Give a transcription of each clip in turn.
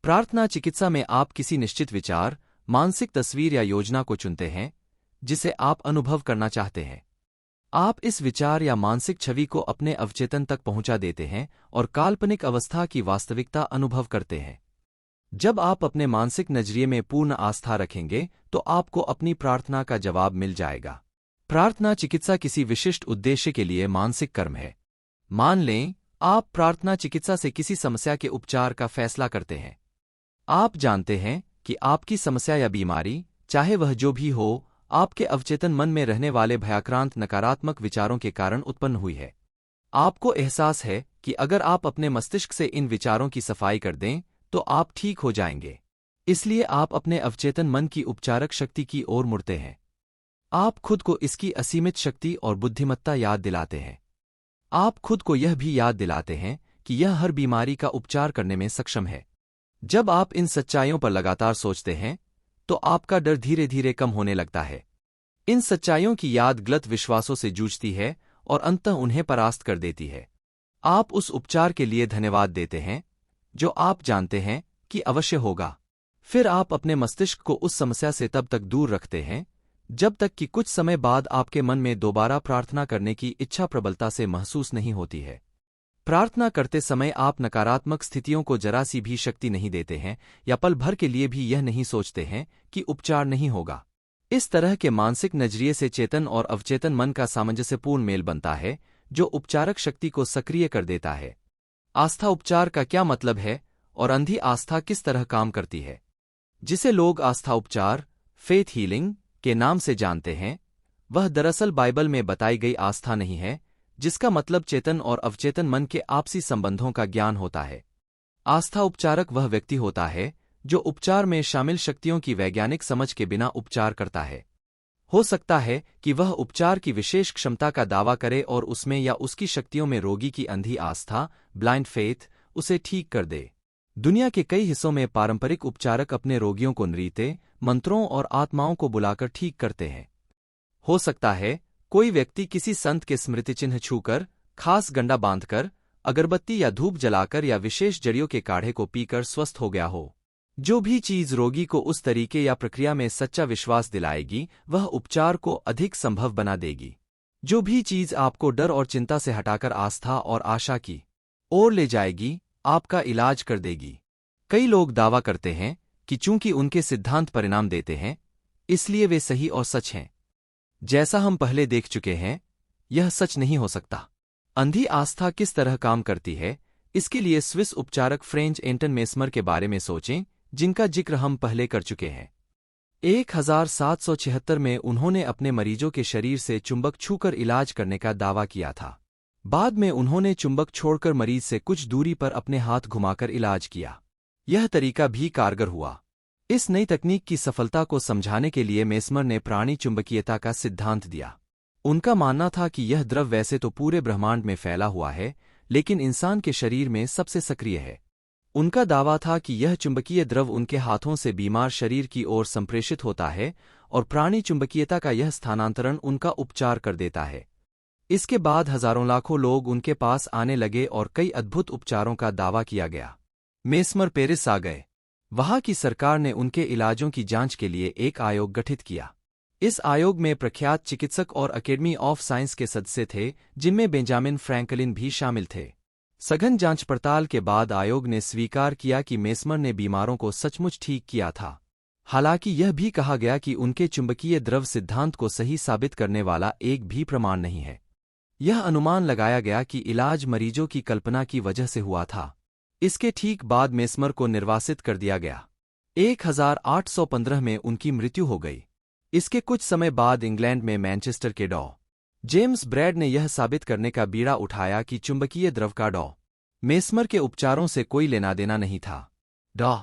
प्रार्थना चिकित्सा में आप किसी निश्चित विचार, मानसिक तस्वीर या योजना को चुनते हैं जिसे आप अनुभव करना चाहते हैं। आप इस विचार या मानसिक छवि को अपने अवचेतन तक पहुंचा देते हैं और काल्पनिक अवस्था की वास्तविकता अनुभव करते हैं। जब आप अपने मानसिक नजरिए में पूर्ण आस्था रखेंगे तो आपको अपनी प्रार्थना का जवाब मिल जाएगा। प्रार्थना चिकित्सा किसी विशिष्ट उद्देश्य के लिए मानसिक कर्म है। मान लें, आप प्रार्थना चिकित्सा से किसी समस्या के उपचार का फैसला करते हैं। आप जानते हैं कि आपकी समस्या या बीमारी, चाहे वह जो भी हो, आपके अवचेतन मन में रहने वाले भयाक्रांत नकारात्मक विचारों के कारण उत्पन्न हुई है। आपको एहसास है कि अगर आप अपने मस्तिष्क से इन विचारों की सफाई कर दें तो आप ठीक हो जाएंगे। इसलिए आप अपने अवचेतन मन की उपचारक शक्ति की ओर मुड़ते हैं। आप खुद को इसकी असीमित शक्ति और बुद्धिमत्ता याद दिलाते हैं। आप खुद को यह भी याद दिलाते हैं कि यह हर बीमारी का उपचार करने में सक्षम है। जब आप इन सच्चाइयों पर लगातार सोचते हैं तो आपका डर धीरे धीरे कम होने लगता है। इन सच्चाइयों की याद गलत विश्वासों से जूझती है और अंततः उन्हें परास्त कर देती है। आप उस उपचार के लिए धन्यवाद देते हैं जो आप जानते हैं कि अवश्य होगा। फिर आप अपने मस्तिष्क को उस समस्या से तब तक दूर रखते हैं जब तक कि कुछ समय बाद आपके मन में दोबारा प्रार्थना करने की इच्छा प्रबलता से महसूस नहीं होती है। प्रार्थना करते समय आप नकारात्मक स्थितियों को जरा सी भी शक्ति नहीं देते हैं या पल भर के लिए भी यह नहीं सोचते हैं कि उपचार नहीं होगा। इस तरह के मानसिक नजरिए से चेतन और अवचेतन मन का सामंजस्यपूर्ण मेल बनता है जो उपचारक शक्ति को सक्रिय कर देता है। आस्था उपचार का क्या मतलब है और अंधी आस्था किस तरह काम करती है? जिसे लोग आस्था उपचार, फेथ हीलिंग के नाम से जानते हैं, वह दरअसल बाइबल में बताई गई आस्था नहीं है, जिसका मतलब चेतन और अवचेतन मन के आपसी संबंधों का ज्ञान होता है। आस्था उपचारक वह व्यक्ति होता है जो उपचार में शामिल शक्तियों की वैज्ञानिक समझ के बिना उपचार करता है। हो सकता है कि वह उपचार की विशेष क्षमता का दावा करे और उसमें या उसकी शक्तियों में रोगी की अंधी आस्था, ब्लाइंड फेथ, उसे ठीक कर दे। दुनिया के कई हिस्सों में पारंपरिक उपचारक अपने रोगियों को नृत्य, मंत्रों और आत्माओं को बुलाकर ठीक करते हैं। हो सकता है कोई व्यक्ति किसी संत के स्मृति चिन्ह छूकर, खास गंडा बांधकर, अगरबत्ती या धूप जलाकर या विशेष जड़ियों के काढ़े को पीकर स्वस्थ हो गया हो। जो भी चीज रोगी को उस तरीके या प्रक्रिया में सच्चा विश्वास दिलाएगी, वह उपचार को अधिक संभव बना देगी। जो भी चीज आपको डर और चिंता से हटाकर आस्था और आशा की ओर ले जाएगी, आपका इलाज कर देगी। कई लोग दावा करते हैं कि चूंकि उनके सिद्धांत परिणाम देते हैं, इसलिए वे सही और सच हैं। जैसा हम पहले देख चुके हैं, यह सच नहीं हो सकता। अंधी आस्था किस तरह काम करती है, इसके लिए स्विस उपचारक फ्रेंच एंटन मेस्मर के बारे में सोचें, जिनका जिक्र हम पहले कर चुके हैं। 1776 में उन्होंने अपने मरीजों के शरीर से चुंबक छूकर इलाज करने का दावा किया था। बाद में उन्होंने चुंबक छोड़कर मरीज से कुछ दूरी पर अपने हाथ घुमाकर इलाज किया। यह तरीका भी कारगर हुआ। इस नई तकनीक की सफलता को समझाने के लिए मेस्मर ने प्राणी चुंबकीयता का सिद्धांत दिया। उनका मानना था कि यह द्रव वैसे तो पूरे ब्रह्मांड में फैला हुआ है, लेकिन इंसान के शरीर में सबसे सक्रिय है। उनका दावा था कि यह चुंबकीय द्रव उनके हाथों से बीमार शरीर की ओर संप्रेषित होता है और प्राणी चुंबकीयता का यह स्थानांतरण उनका उपचार कर देता है। इसके बाद हजारों लाखों लोग उनके पास आने लगे और कई अद्भुत उपचारों का दावा किया गया। मेस्मर पेरिस आ गए। वहां की सरकार ने उनके इलाजों की जांच के लिए एक आयोग गठित किया। इस आयोग में प्रख्यात चिकित्सक और अकेडमी ऑफ साइंस के सदस्य थे, जिनमें बेंजामिन फ्रैंकलिन भी शामिल थे। सघन जांच पड़ताल के बाद आयोग ने स्वीकार किया कि मेस्मर ने बीमारों को सचमुच ठीक किया था। हालांकि यह भी कहा गया कि उनके चुंबकीय द्रव सिद्धांत को सही साबित करने वाला एक भी प्रमाण नहीं है। यह अनुमान लगाया गया कि इलाज मरीजों की कल्पना की वजह से हुआ था। इसके ठीक बाद मेस्मर को निर्वासित कर दिया गया। 1815 में उनकी मृत्यु हो गई। इसके कुछ समय बाद इंग्लैंड में मैनचेस्टर के डॉ. जेम्स ब्रैड ने यह साबित करने का बीड़ा उठाया कि चुंबकीय द्रव का डॉ. मेस्मर के उपचारों से कोई लेना देना नहीं था। डॉ.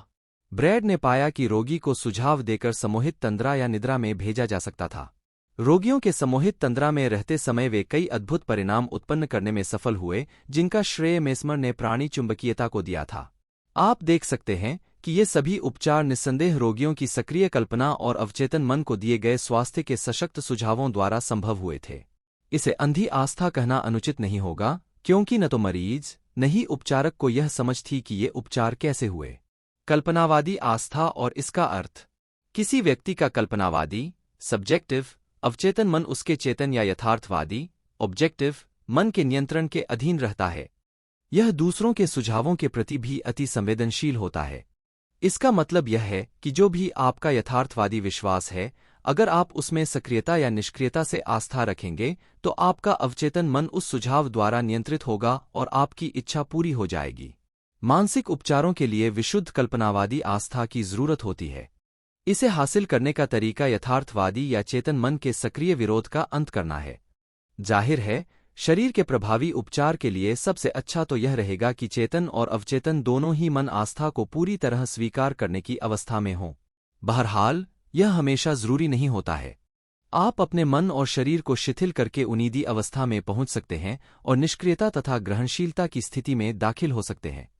ब्रैड ने पाया कि रोगी को सुझाव देकर सम्मोहित तंद्रा या निद्रा में भेजा जा सकता था। रोगियों के सम्मोहित तंद्रा में रहते समय वे कई अद्भुत परिणाम उत्पन्न करने में सफल हुए, जिनका श्रेय मेस्मर ने प्राणी चुंबकीयता को दिया था। आप देख सकते हैं कि ये सभी उपचार निस्संदेह रोगियों की सक्रिय कल्पना और अवचेतन मन को दिए गए स्वास्थ्य के सशक्त सुझावों द्वारा संभव हुए थे। इसे अंधी आस्था कहना अनुचित नहीं होगा, क्योंकि न तो मरीज न ही उपचारक को यह समझ थी कि ये उपचार कैसे हुए। कल्पनावादी आस्था और इसका अर्थ। किसी व्यक्ति का कल्पनावादी सब्जेक्टिव अवचेतन मन उसके चेतन या यथार्थवादी ऑब्जेक्टिव मन के नियंत्रण के अधीन रहता है। यह दूसरों के सुझावों के प्रति भी अति संवेदनशील होता है। इसका मतलब यह है कि जो भी आपका यथार्थवादी विश्वास है, अगर आप उसमें सक्रियता या निष्क्रियता से आस्था रखेंगे तो आपका अवचेतन मन उस सुझाव द्वारा नियंत्रित होगा और आपकी इच्छा पूरी हो जाएगी। मानसिक उपचारों के लिए विशुद्ध कल्पनावादी आस्था की जरूरत होती है। इसे हासिल करने का तरीका यथार्थवादी या चेतन मन के सक्रिय विरोध का अंत करना है। जाहिर है, शरीर के प्रभावी उपचार के लिए सबसे अच्छा तो यह रहेगा कि चेतन और अवचेतन दोनों ही मन आस्था को पूरी तरह स्वीकार करने की अवस्था में हों। बहरहाल, यह हमेशा जरूरी नहीं होता है। आप अपने मन और शरीर को शिथिल करके उन्नीदी अवस्था में पहुंच सकते हैं और निष्क्रियता तथा ग्रहणशीलता की स्थिति में दाखिल हो सकते हैं।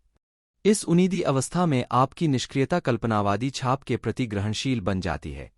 इस उन्नीदी अवस्था में आपकी निष्क्रियता कल्पनावादी छाप के प्रति ग्रहणशील बन जाती है।